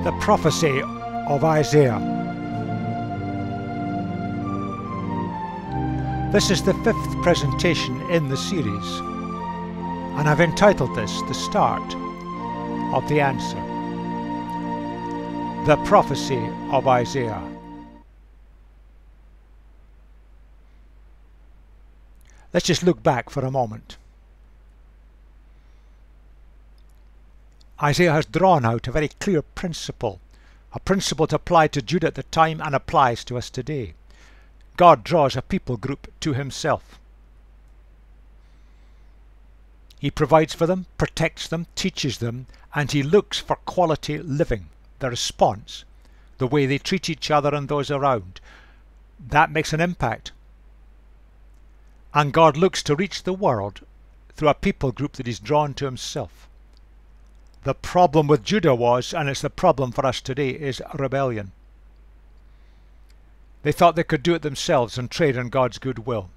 The prophecy of Isaiah. This is the fifth presentation in the series, and I've entitled this The Start of the Answer. The prophecy of Isaiah. Let's just look back for a moment. Isaiah has drawn out a very clear principle, a principle to apply to Judah at the time and applies to us today. God draws a people group to himself. He provides for them, protects them, teaches them, and he looks for quality living, the response, the way they treat each other and those around. That makes an impact. And God looks to reach the world through a people group that he's drawn to himself. The problem with Judah was, and it's the problem for us today, is rebellion. They thought they could do it themselves and trade on God's goodwill.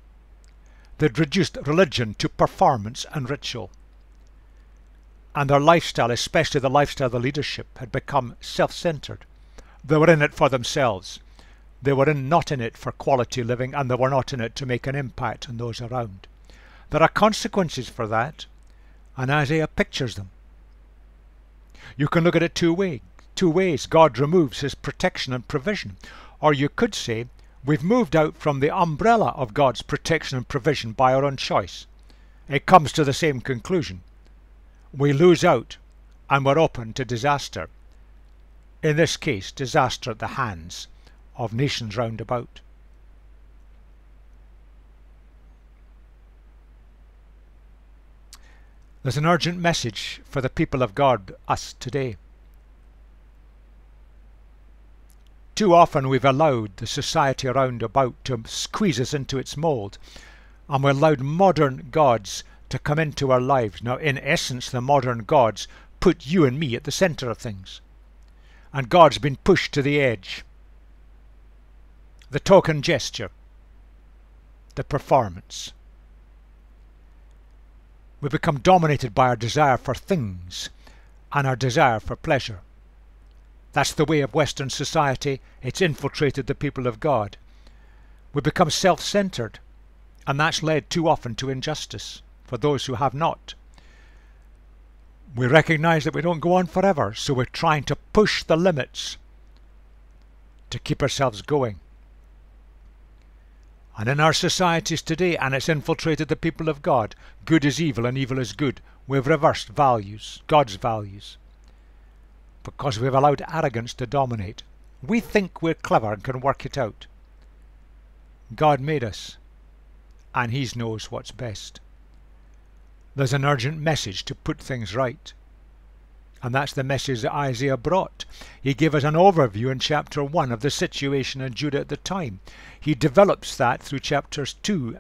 They'd reduced religion to performance and ritual. And their lifestyle, especially the lifestyle of the leadership, had become self-centered. They were in it for themselves. They were not in it for quality living, and they were not in it to make an impact on those around. There are consequences for that, and Isaiah pictures them. You can look at it two ways. God removes his protection and provision. Or you could say, we've moved out from the umbrella of God's protection and provision by our own choice. It comes to the same conclusion. We lose out and we're open to disaster. In this case, disaster at the hands of nations round about. There's an urgent message for the people of God, us today. Too often we've allowed the society around about to squeeze us into its mould, and we allowed modern gods to come into our lives. Now, in essence, the modern gods put you and me at the centre of things, and God's been pushed to the edge. The token gesture, the performance. We become dominated by our desire for things and our desire for pleasure. That's the way of Western society. It's infiltrated the people of God. We become self-centered, and that's led too often to injustice for those who have not. We recognize that we don't go on forever, so we're trying to push the limits to keep ourselves going. And in our societies today, and it's infiltrated the people of God, good is evil and evil is good. We've reversed values, God's values, because we've allowed arrogance to dominate. We think we're clever and can work it out. God made us, and he knows what's best. There's an urgent message to put things right. And that's the message that Isaiah brought. He gave us an overview in chapter 1 of the situation in Judah at the time. He develops that through chapters 2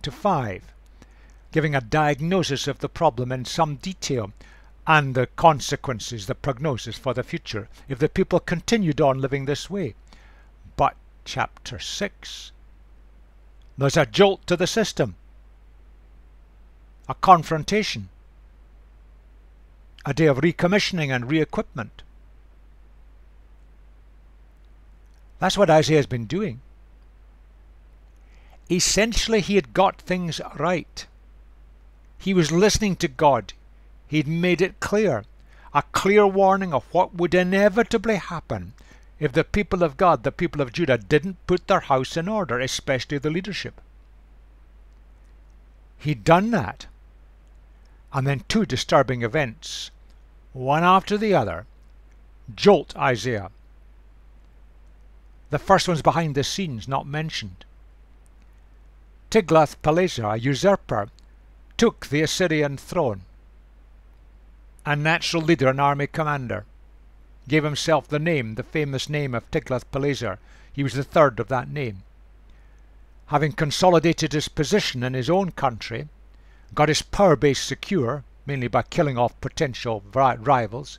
to 5, giving a diagnosis of the problem in some detail and the consequences, the prognosis for the future, if the people continued on living this way. But chapter 6, there's a jolt to the system, a confrontation, a day of recommissioning and re-equipment. That's what Isaiah's been doing. Essentially, he had got things right. He was listening to God. He'd made it clear, a clear warning of what would inevitably happen if the people of God, the people of Judah, didn't put their house in order, especially the leadership. He'd done that. And then two disturbing events, one after the other, jolt Isaiah. The first one's behind the scenes, not mentioned. Tiglath-Pileser, a usurper, took the Assyrian throne. A natural leader and army commander. Gave himself the name, the famous name of Tiglath-Pileser. He was the third of that name. Having consolidated his position in his own country, got his power base secure, mainly by killing off potential rivals,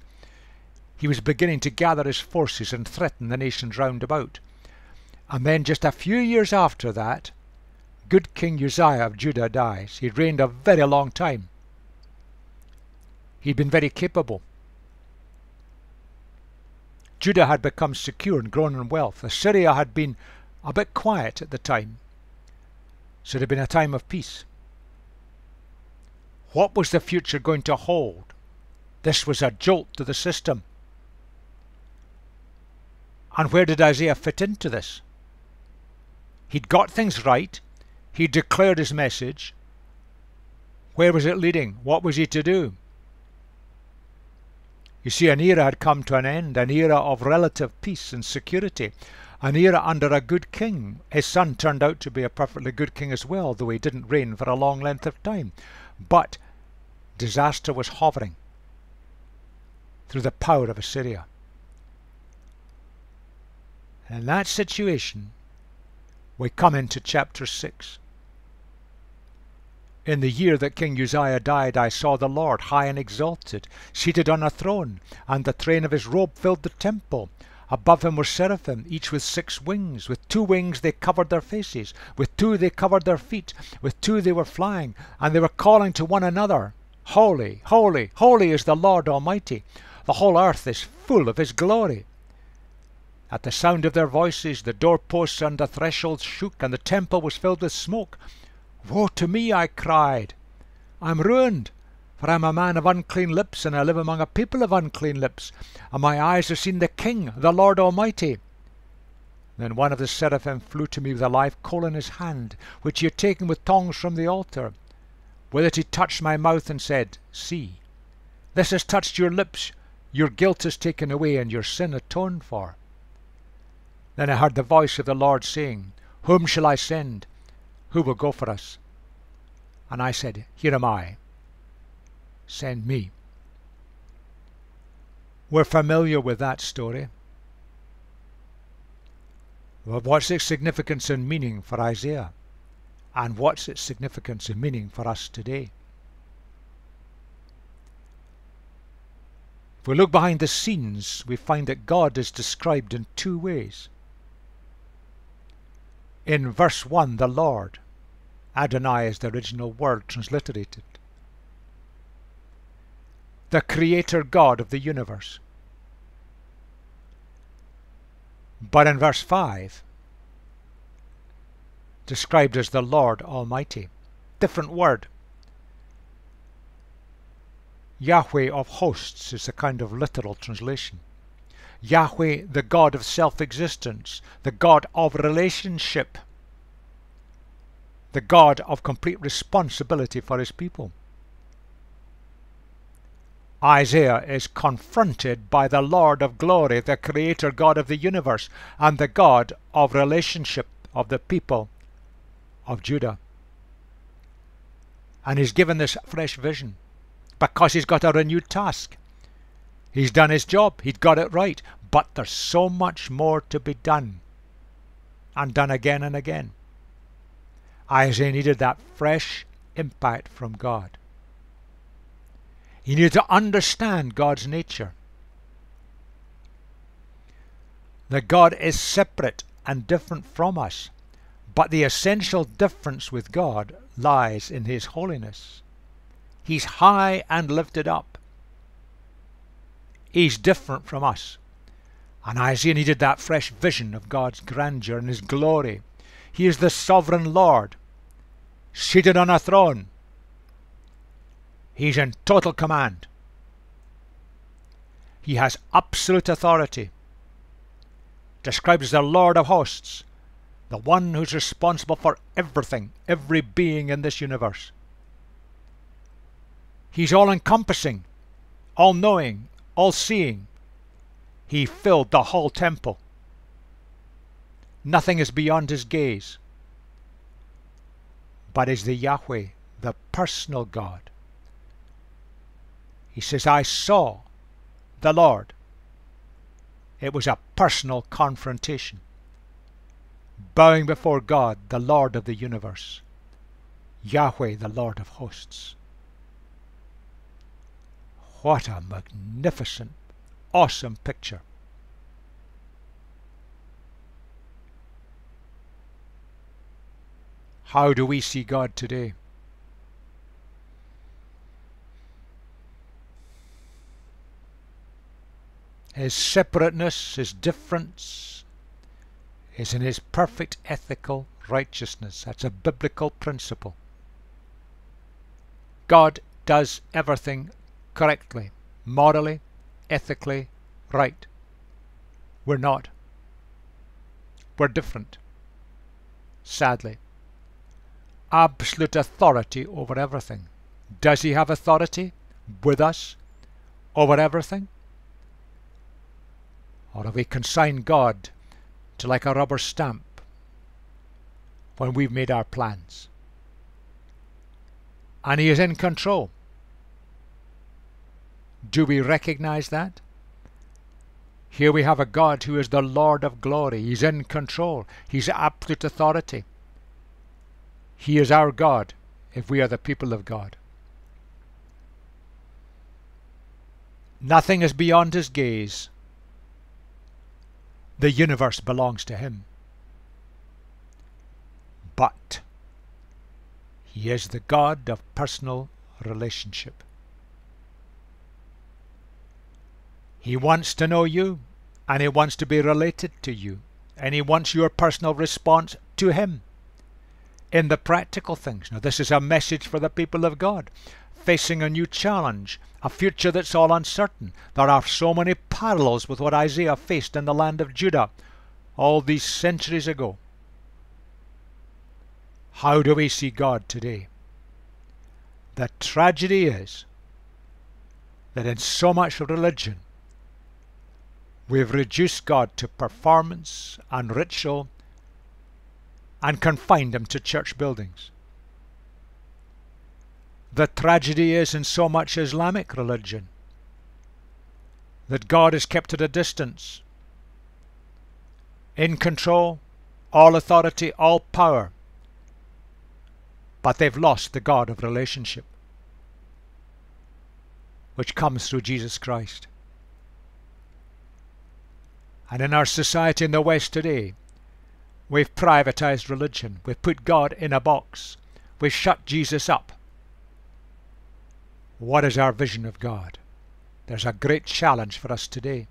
he was beginning to gather his forces and threaten the nations round about. And then just a few years after that, good King Uzziah of Judah dies. He reigned a very long time. He'd been very capable. Judah had become secure and grown in wealth. Assyria had been a bit quiet at the time. So it had been a time of peace. What was the future going to hold? This was a jolt to the system. And where did Isaiah fit into this? He'd got things right. He declared his message. Where was it leading? What was he to do? You see, an era had come to an end, an era of relative peace and security, an era under a good king. His son turned out to be a perfectly good king as well, though he didn't reign for a long length of time. But disaster was hovering through the power of Assyria. And in that situation, we come into chapter 6. In the year that King Uzziah died, I saw the Lord high and exalted, seated on a throne, and the train of his robe filled the temple. Above him were seraphim, each with 6 wings. With 2 wings they covered their faces, with 2 they covered their feet, with 2 they were flying, and they were calling to one another, Holy, holy, holy is the Lord Almighty. The whole earth is full of his glory. At the sound of their voices, the doorposts and the thresholds shook, and the temple was filled with smoke. Woe to me, I cried. I am ruined, for I am a man of unclean lips, and I live among a people of unclean lips, and my eyes have seen the King, the Lord Almighty. Then one of the seraphim flew to me with a live coal in his hand, which he had taken with tongs from the altar. With it he touched my mouth and said, See, this has touched your lips, your guilt is taken away, and your sin atoned for. Then I heard the voice of the Lord saying, Whom shall I send? Who will go for us? And I said, Here am I. Send me. We're familiar with that story. Well, what's its significance and meaning for Isaiah? And what's its significance and meaning for us today? If we look behind the scenes, we find that God is described in 2 ways. In verse 1, the Lord. Adonai is the original word transliterated. The Creator God of the universe. But in verse 5, described as the Lord Almighty. Different word. Yahweh of hosts is a kind of literal translation. Yahweh, the God of self-existence, the God of relationship, the God of complete responsibility for his people. Isaiah is confronted by the Lord of glory, the Creator God of the universe, and the God of relationship of the people of Judah. And he's given this fresh vision because he's got a renewed task. He's done his job, he'd got it right, but there's so much more to be done, and done again and again. Isaiah needed that fresh impact from God. He needed to understand God's nature. That God is separate and different from us, but the essential difference with God lies in his holiness. He's high and lifted up. He's different from us. And Isaiah needed that fresh vision of God's grandeur and his glory. He is the sovereign Lord, seated on a throne. He's in total command. He has absolute authority. Described as the Lord of hosts, the one who's responsible for everything, every being in this universe. He's all-encompassing, all-knowing, all-seeing. He filled the whole temple. Nothing is beyond his gaze. But is the Yahweh, the personal God. He says, I saw the Lord. It was a personal confrontation. Bowing before God, the Lord of the universe. Yahweh, the Lord of hosts. What a magnificent, awesome picture. How do we see God today? His separateness, his difference, is in his perfect ethical righteousness. That's a biblical principle. God does everything correctly, morally, ethically, right. We're not. We're different. Sadly. Absolute authority over everything. Does he have authority with us over everything? Or have we consigned God to like a rubber stamp when we've made our plans? And he is in control. Do we recognize that? Here we have a God who is the Lord of glory. He's in control. He's absolute authority. He is our God if we are the people of God. Nothing is beyond his gaze. The universe belongs to him. But he is the God of personal relationship. He wants to know you, and he wants to be related to you, and he wants your personal response to him in the practical things. Now, this is a message for the people of God, facing a new challenge, a future that's all uncertain. There are so many parallels with what Isaiah faced in the land of Judah all these centuries ago. How do we see God today? The tragedy is that in so much religion, we've reduced God to performance and ritual and confined him to church buildings. The tragedy is in so much Islamic religion that God is kept at a distance, in control, all authority, all power, but they've lost the God of relationship, which comes through Jesus Christ. And in our society in the West today, we've privatized religion. We've put God in a box. We've shut Jesus up. What is our vision of God? There's a great challenge for us today.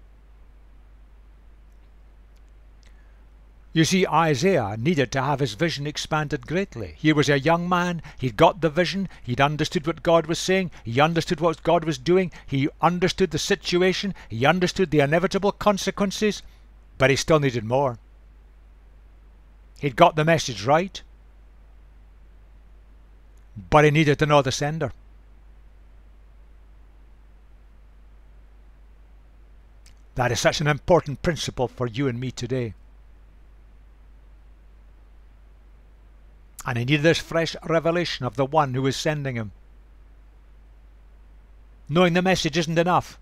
You see, Isaiah needed to have his vision expanded greatly. He was a young man. He'd got the vision. He'd understood what God was saying. He understood what God was doing. He understood the situation. He understood the inevitable consequences. But he still needed more. He'd got the message right. But he needed to know the sender. That is such an important principle for you and me today. And he needed this fresh revelation of the one who is sending him. Knowing the message isn't enough.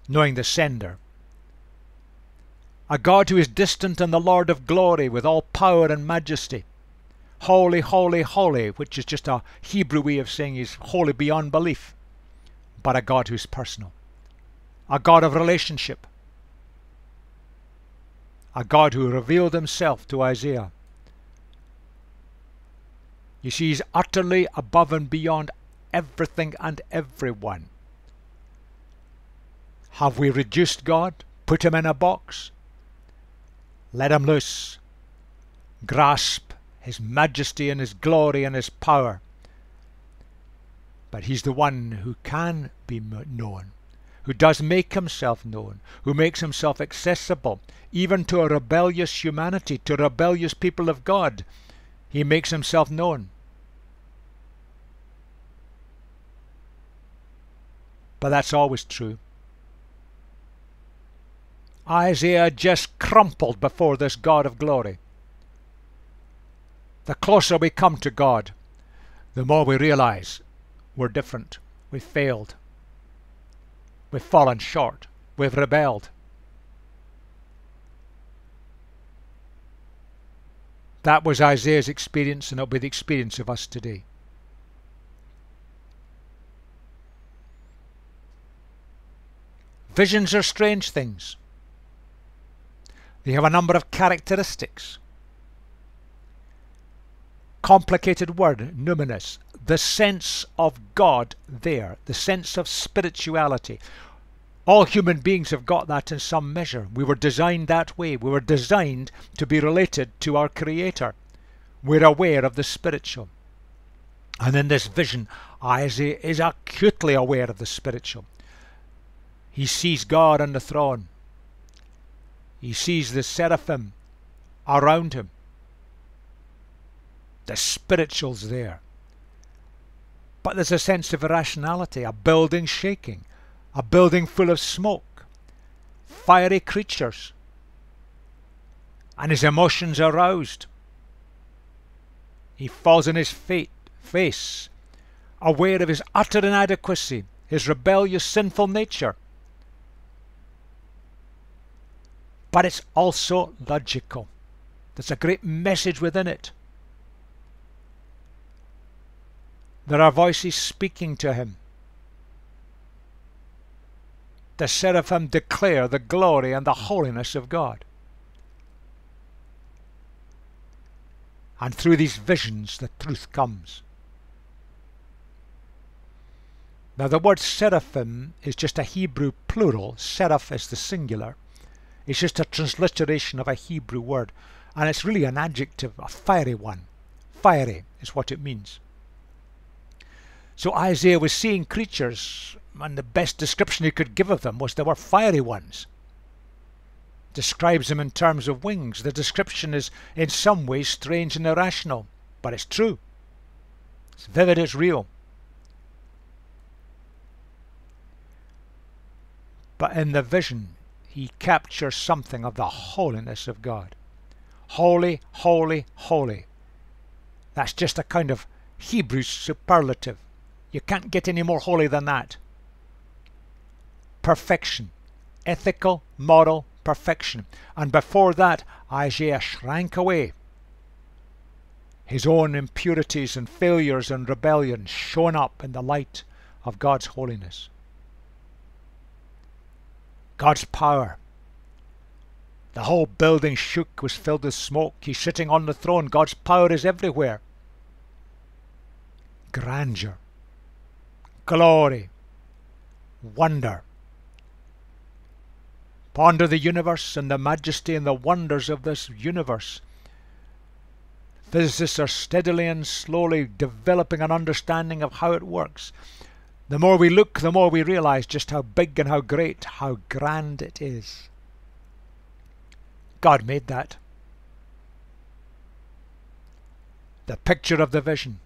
Knowing the sender. A God who is distant and the Lord of glory with all power and majesty. Holy, holy, holy, which is just a Hebrew way of saying he's holy beyond belief. But a God who's personal. A God of relationship. A God who revealed himself to Isaiah. You see, he's utterly above and beyond everything and everyone. Have we reduced God? Put him in a box? Let him loose. Grasp his majesty and his glory and his power. But he's the one who can be known, who does make himself known, who makes himself accessible, even to a rebellious humanity, to rebellious people of God. He makes himself known. But that's always true. Isaiah just crumpled before this God of glory. The closer we come to God, the more we realize we're different. We've failed. We've fallen short. We've rebelled. That was Isaiah's experience, and it'll be the experience of us today. Visions are strange things. They have a number of characteristics. Complicated word, numinous. The sense of God there. The sense of spirituality. All human beings have got that in some measure. We were designed that way. We were designed to be related to our Creator. We're aware of the spiritual. And in this vision, Isaiah is acutely aware of the spiritual. He sees God on the throne. He sees the seraphim around him. The spiritual's there. But there's a sense of irrationality, a building shaking, a building full of smoke, fiery creatures, and his emotions are aroused. He falls on his face, aware of his utter inadequacy, his rebellious, sinful nature. But it's also logical. There's a great message within it. There are voices speaking to him. The seraphim declare the glory and the holiness of God. And through these visions the truth comes. Now the word seraphim is just a Hebrew plural. Seraph is the singular. It's just a transliteration of a Hebrew word. And it's really an adjective, a fiery one. Fiery is what it means. So Isaiah was seeing creatures, and the best description he could give of them was they were fiery ones. Describes them in terms of wings. The description is in some ways strange and irrational, but it's true. It's vivid, it's real. But in the vision, he captures something of the holiness of God. Holy, holy, holy. That's just a kind of Hebrew superlative. You can't get any more holy than that. Perfection. Ethical, moral perfection. And before that, Isaiah shrank away. His own impurities and failures and rebellion shone up in the light of God's holiness. God's power. The whole building shook, was filled with smoke. He's sitting on the throne. God's power is everywhere. Grandeur. Glory. Wonder. Ponder the universe and the majesty and the wonders of this universe. Physicists are steadily and slowly developing an understanding of how it works. The more we look, the more we realize just how big and how great, how grand it is. God made that. The picture of the vision.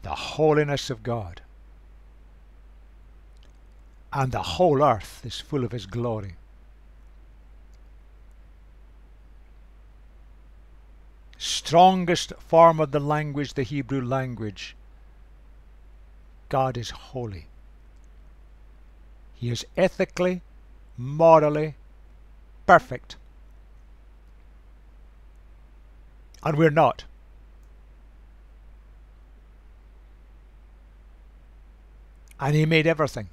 The holiness of God. And the whole earth is full of His glory. Strongest form of the language, the Hebrew language. God is holy. He is ethically, morally perfect. And we're not. And He made everything.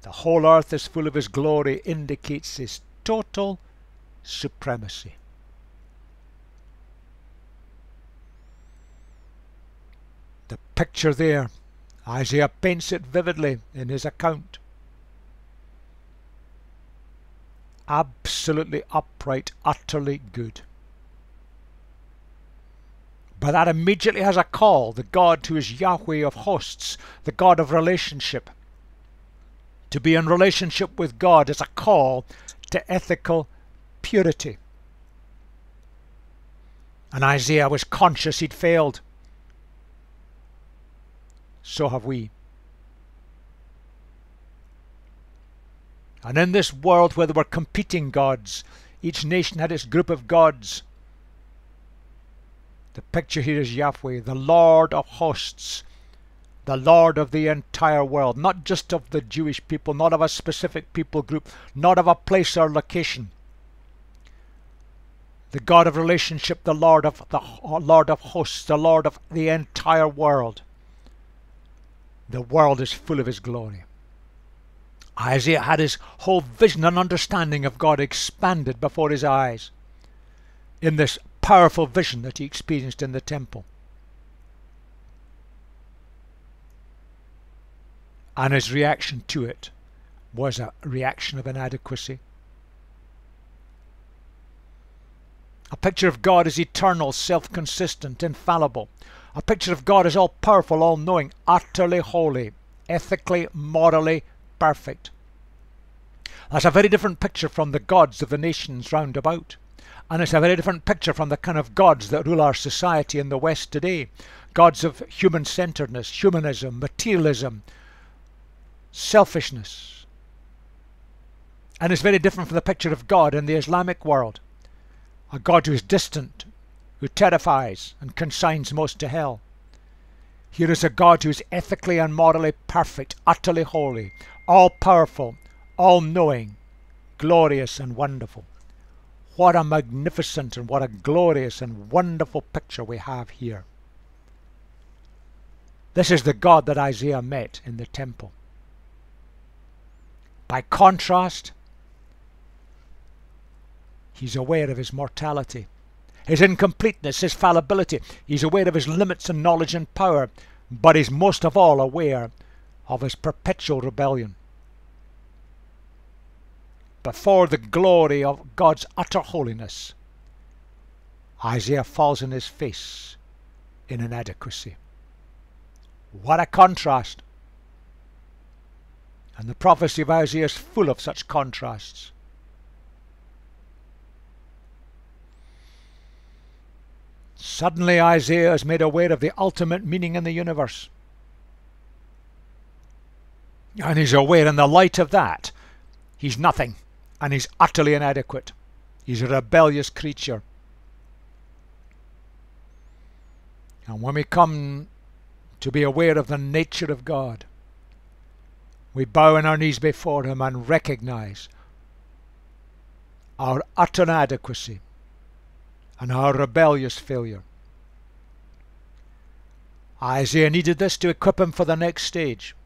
The whole earth is full of His glory indicates His total supremacy. The picture there, Isaiah paints it vividly in his account. Absolutely upright, utterly good. But that immediately has a call. The God who is Yahweh of hosts, the God of relationship. To be in relationship with God is a call to ethical purity. And Isaiah was conscious he'd failed. So have we. And in this world where there were competing gods, each nation had its group of gods. The picture here is Yahweh, the Lord of hosts, the Lord of the entire world, not just of the Jewish people, not of a specific people group, not of a place or location. The God of relationship, the Lord of hosts, the Lord of the entire world. The world is full of His glory. Isaiah had his whole vision and understanding of God expanded before his eyes in this powerful vision that he experienced in the temple. And his reaction to it was a reaction of inadequacy. A picture of God as eternal, self-consistent, infallible. A picture of God as all-powerful, all-knowing, utterly holy, ethically, morally perfect. That's a very different picture from the gods of the nations round about. And it's a very different picture from the kind of gods that rule our society in the West today. Gods of human-centeredness, humanism, materialism, selfishness. And it's very different from the picture of God in the Islamic world. A God who is distant, who terrifies and consigns most to hell. Here is a God who is ethically and morally perfect, utterly holy, all-powerful, all-knowing, glorious and wonderful. What a magnificent and what a glorious and wonderful picture we have here. This is the God that Isaiah met in the temple. By contrast, he's aware of his mortality, his incompleteness, his fallibility. He's aware of his limits in knowledge and power, but he's most of all aware of his perpetual rebellion. Before the glory of God's utter holiness, Isaiah falls on his face in inadequacy. What a contrast! And the prophecy of Isaiah is full of such contrasts. Suddenly Isaiah is made aware of the ultimate meaning in the universe. And he's aware in the light of that, he's nothing. And he's utterly inadequate. He's a rebellious creature. And when we come to be aware of the nature of God, we bow on our knees before him and recognize our utter inadequacy and our rebellious failure. Isaiah needed this to equip him for the next stage.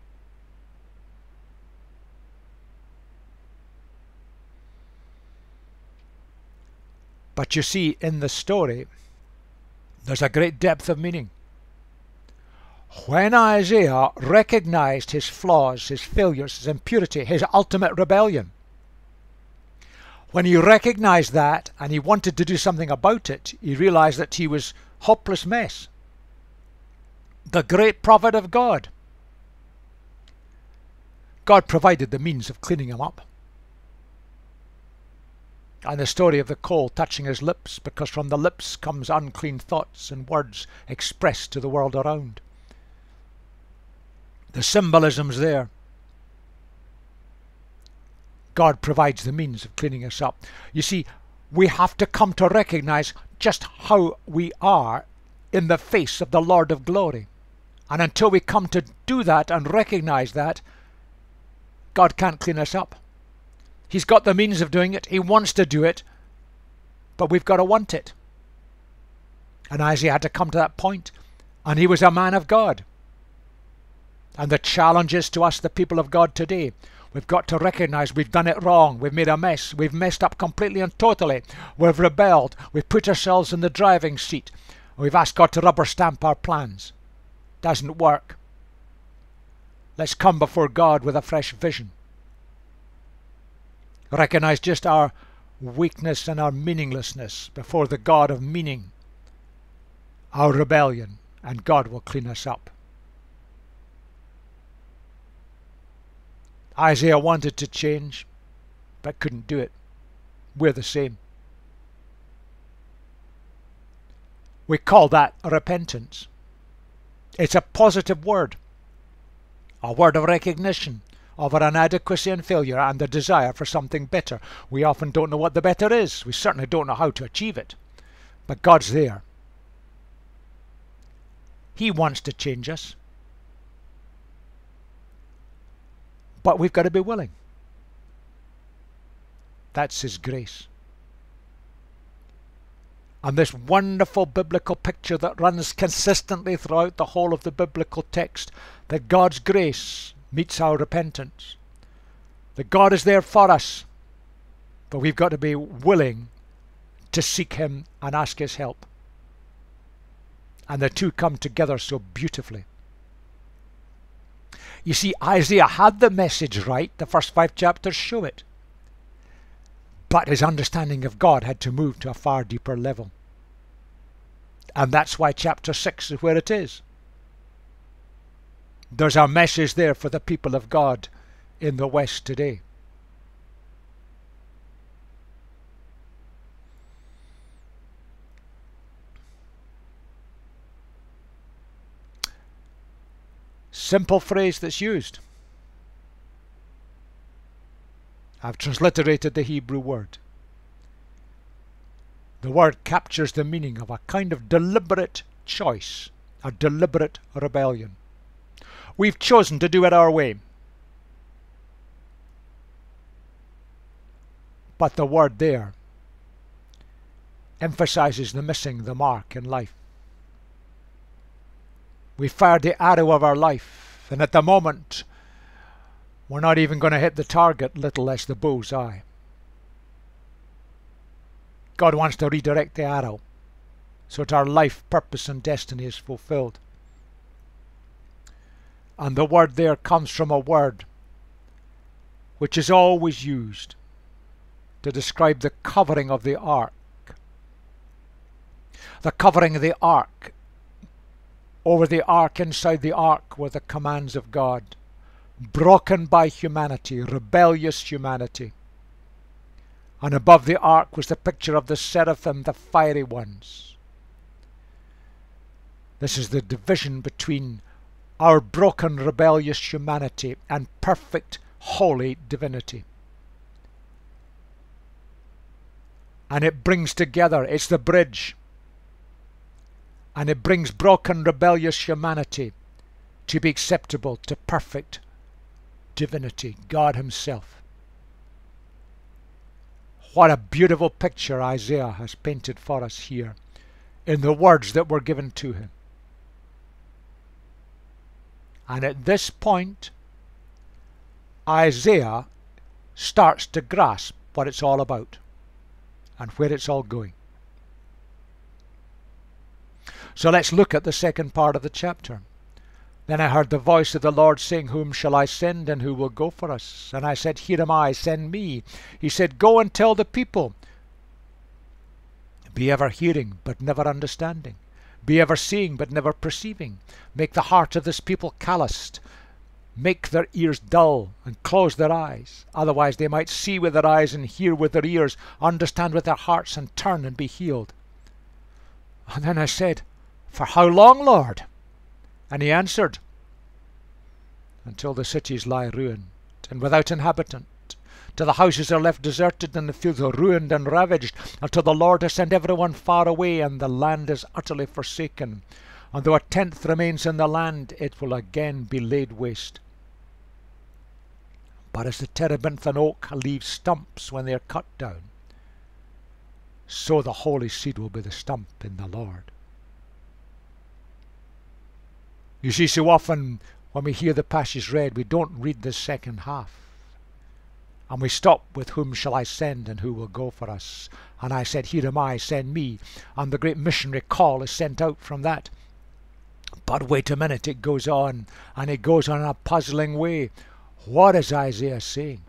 But you see, in the story, there's a great depth of meaning. When Isaiah recognized his flaws, his failures, his impurity, his ultimate rebellion, when he recognized that and he wanted to do something about it, he realized that he was a hopeless mess. The great prophet of God. God provided the means of cleaning him up. And the story of the coal touching his lips, because from the lips comes unclean thoughts and words expressed to the world around. The symbolism's there. God provides the means of cleaning us up. You see, we have to come to recognize just how we are in the face of the Lord of glory. And until we come to do that and recognize that, God can't clean us up. He's got the means of doing it. He wants to do it. But we've got to want it. And Isaiah had to come to that point. And he was a man of God. And the challenge is to us, the people of God today. We've got to recognize we've done it wrong. We've made a mess. We've messed up completely and totally. We've rebelled. We've put ourselves in the driving seat. We've asked God to rubber stamp our plans. Doesn't work. Let's come before God with a fresh vision. Recognize just our weakness and our meaninglessness before the God of meaning, our rebellion, and God will clean us up. Isaiah wanted to change, but couldn't do it. We're the same. We call that repentance. It's a positive word, a word of recognition of our inadequacy and failure and the desire for something better. We often don't know what the better is. We certainly don't know how to achieve it. But God's there. He wants to change us. But we've got to be willing. That's His grace. And this wonderful biblical picture that runs consistently throughout the whole of the biblical text, that God's grace meets our repentance. That God is there for us, but we've got to be willing to seek him and ask his help. And the two come together so beautifully. You see, Isaiah had the message right. The first 5 chapters show it. But his understanding of God had to move to a far deeper level. And that's why chapter 6 is where it is. There's a message there for the people of God in the West today. Simple phrase that's used. I've transliterated the Hebrew word. The word captures the meaning of a kind of deliberate choice, a deliberate rebellion. We've chosen to do it our way. But the word there emphasizes the missing the mark in life. We fired the arrow of our life, and at the moment we're not even going to hit the target, little less the bull's eye. God wants to redirect the arrow so that our life, purpose and destiny is fulfilled. And the word there comes from a word which is always used to describe the covering of the ark. The covering of the ark. Over the ark, inside the ark, were the commands of God, broken by humanity, rebellious humanity. And above the ark was the picture of the seraphim, the fiery ones. This is the division between our broken, rebellious humanity and perfect, holy divinity. And it brings together, it's the bridge. And it brings broken, rebellious humanity to be acceptable to perfect divinity, God himself. What a beautiful picture Isaiah has painted for us here in the words that were given to him. And at this point, Isaiah starts to grasp what it's all about and where it's all going. So let's look at the second part of the chapter. Then I heard the voice of the Lord saying, Whom shall I send, and who will go for us? And I said, Here am I, send me. He said, Go and tell the people. Be ever hearing, but never understanding. Be ever seeing, but never perceiving. Make the heart of this people calloused. Make their ears dull, and close their eyes. Otherwise they might see with their eyes, and hear with their ears, understand with their hearts, and turn and be healed. And then I said, For how long, Lord? And he answered, Until the cities lie ruined and without inhabitant, till the houses are left deserted and the fields are ruined and ravaged, until the Lord has sent everyone far away and the land is utterly forsaken. And though a tenth remains in the land, it will again be laid waste. But as the terebinth and oak leave stumps when they are cut down, so the holy seed will be the stump in the Lord. You see, so often when we hear the passage read, we don't read the second half. And we stop with whom shall I send and who will go for us. And I said, Here am I, send me. And the great missionary call is sent out from that. But wait a minute, it goes on. And it goes on in a puzzling way. What is Isaiah saying?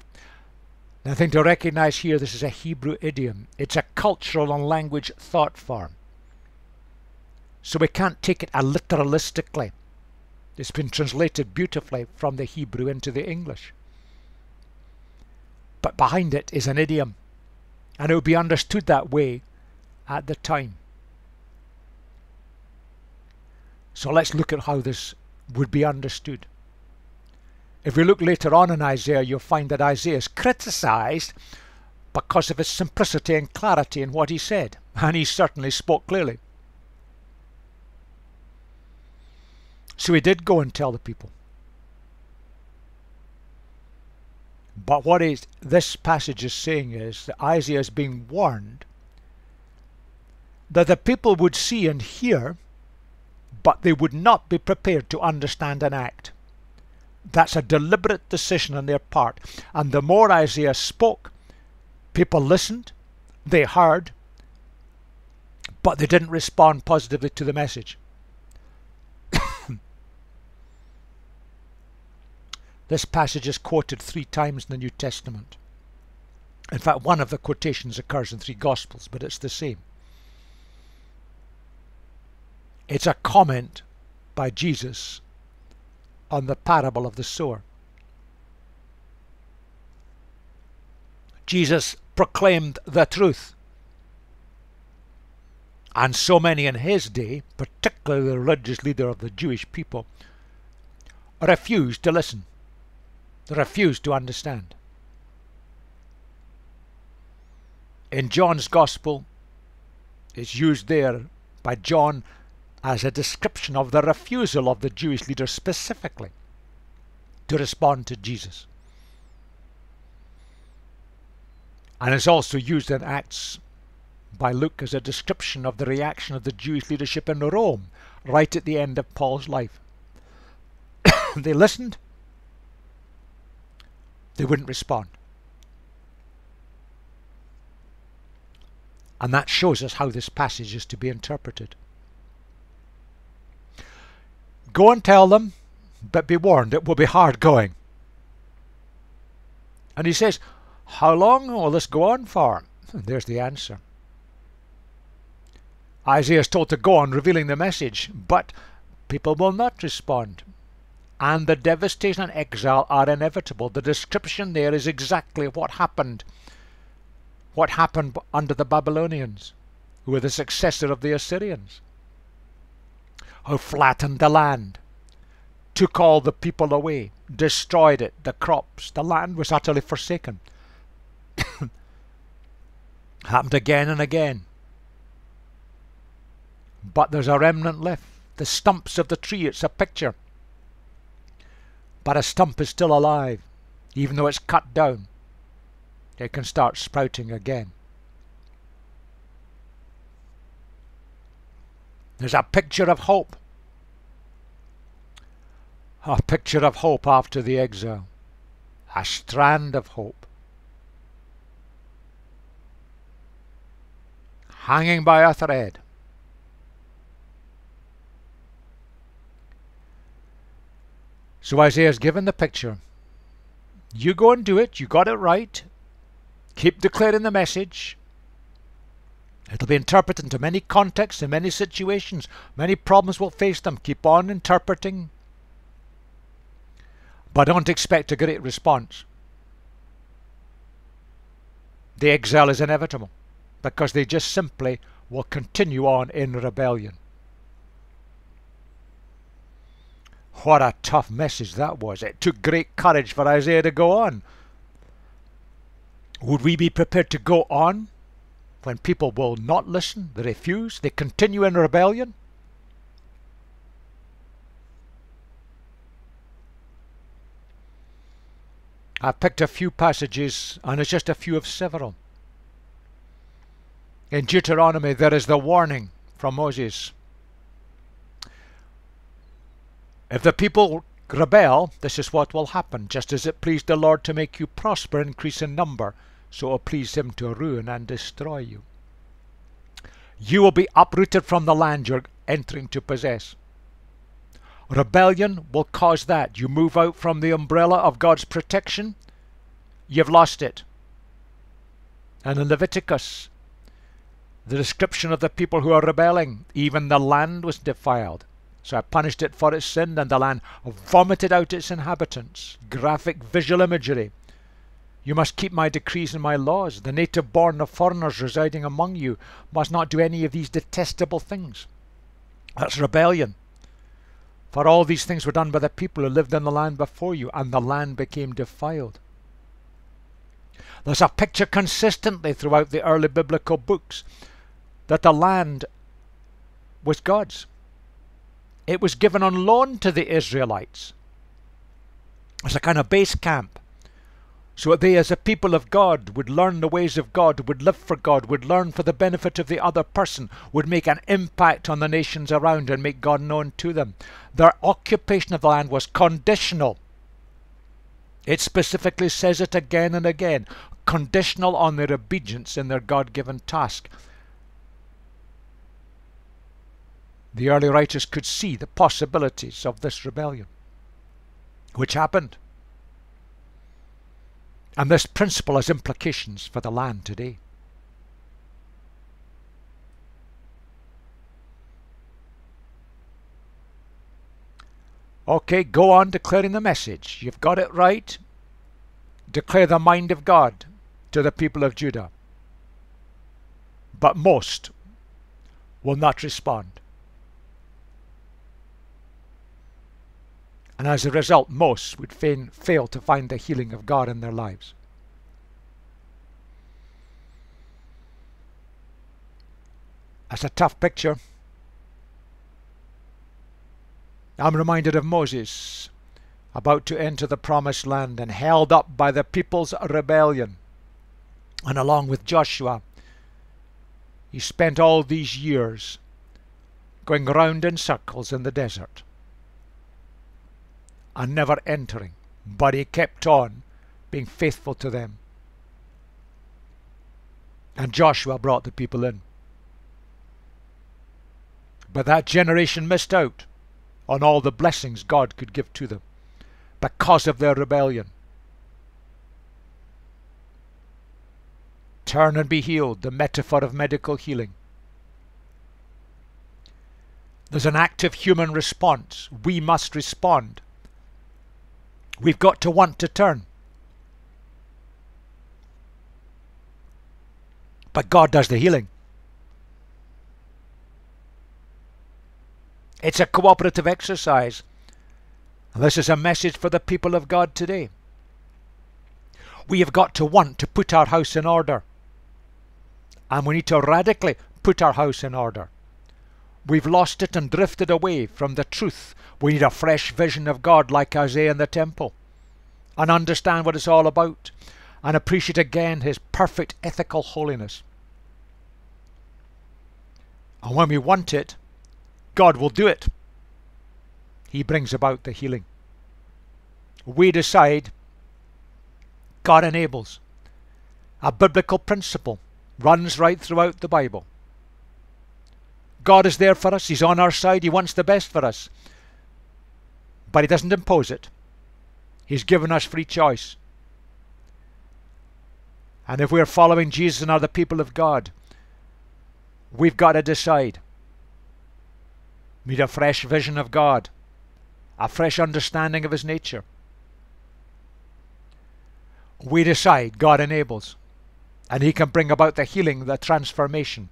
The thing to recognize here, this is a Hebrew idiom. It's a cultural and language thought form. So we can't take it literalistically. It's been translated beautifully from the Hebrew into the English. But behind it is an idiom, and it would be understood that way at the time. So let's look at how this would be understood. If we look later on in Isaiah, you'll find that Isaiah is criticized because of his simplicity and clarity in what he said, and he certainly spoke clearly. So he did go and tell the people. But what this passage is saying is that Isaiah is being warned that the people would see and hear, but they would not be prepared to understand and act. That's a deliberate decision on their part. And the more Isaiah spoke, people listened, they heard, but they didn't respond positively to the message. This passage is quoted 3 times in the New Testament. In fact, one of the quotations occurs in 3 Gospels, but it's the same. It's a comment by Jesus on the parable of the sower. Jesus proclaimed the truth. And so many in his day, particularly the religious leader of the Jewish people, refused to listen. They refused to understand. In John's Gospel, it's used there by John as a description of the refusal of the Jewish leaders specifically to respond to Jesus. And it's also used in Acts by Luke as a description of the reaction of the Jewish leadership in Rome right at the end of Paul's life. They listened. They wouldn't respond. And that shows us how this passage is to be interpreted. Go and tell them, but be warned, it will be hard going. And he says, how long will this go on for? And there's the answer. Isaiah is told to go on revealing the message, but people will not respond. And the devastation and exile are inevitable. The description there is exactly what happened. What happened under the Babylonians, who were the successor of the Assyrians, who flattened the land, took all the people away, destroyed it, the crops. The land was utterly forsaken. Happened again and again. But there's a remnant left. The stumps of the tree, it's a picture. But a stump is still alive, even though it's cut down. It can start sprouting again. There's a picture of hope. A picture of hope after the exile. A strand of hope. Hanging by a thread. So Isaiah's given the picture. You go and do it. You got it right. Keep declaring the message. It'll be interpreted into many contexts and many situations. Many problems will face them. Keep on interpreting. But don't expect a great response. The exile is inevitable because they just simply will continue on in rebellion. What a tough message that was. It took great courage for Isaiah to go on. Would we be prepared to go on when people will not listen, they refuse, they continue in rebellion? I've picked a few passages, and it's just a few of several. In Deuteronomy, there is the warning from Moses. If the people rebel, this is what will happen. Just as it pleased the Lord to make you prosper, increase in number, so it will please him to ruin and destroy you. You will be uprooted from the land you're entering to possess. Rebellion will cause that. You move out from the umbrella of God's protection, you've lost it. And in Leviticus, the description of the people who are rebelling, even the land was defiled. So I punished it for its sin, and the land vomited out its inhabitants. Graphic visual imagery. You must keep my decrees and my laws. The native born of foreigners residing among you must not do any of these detestable things. That's rebellion. For all these things were done by the people who lived in the land before you, and the land became defiled. There's a picture consistently throughout the early biblical books that the land was God's. It was given on loan to the Israelites as a kind of base camp, so that they as a people of God would learn the ways of God, would live for God, would learn for the benefit of the other person, would make an impact on the nations around and make God known to them. Their occupation of the land was conditional. It specifically says it again and again, conditional on their obedience in their God-given task. the early writers could see the possibilities of this rebellion, which happened. And this principle has implications for the land today. Okay, go on declaring the message. You've got it right. Declare the mind of God to the people of Judah. But most will not respond. And as a result, most would fail to find the healing of God in their lives. That's a tough picture. I'm reminded of Moses, about to enter the promised land and held up by the people's rebellion. And along with Joshua, he spent all these years going round in circles in the desert and never entering, but he kept on being faithful to them. And Joshua brought the people in. But that generation missed out on all the blessings God could give to them because of their rebellion. Turn and be healed, the metaphor of medical healing. There's an active human response. We must respond. We've got to want to turn. But God does the healing. It's a cooperative exercise. And this is a message for the people of God today. We have got to want to put our house in order. And we need to radically put our house in order. We've lost it and drifted away from the truth. We need a fresh vision of God like Isaiah in the temple. And understand what it's all about. And appreciate again His perfect ethical holiness. And when we want it, God will do it. He brings about the healing. We decide, God enables. A biblical principle runs right throughout the Bible. God is there for us. He's on our side. He wants the best for us. But He doesn't impose it. He's given us free choice. And if we're following Jesus and are the people of God, we've got to decide. We need a fresh vision of God, a fresh understanding of His nature. We decide, God enables, and He can bring about the healing, the transformation.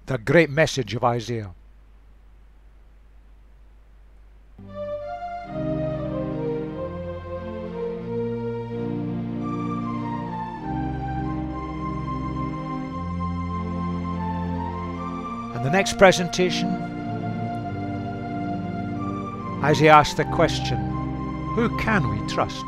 The great message of Isaiah. The next presentation, Isaiah asked the question, who can we trust?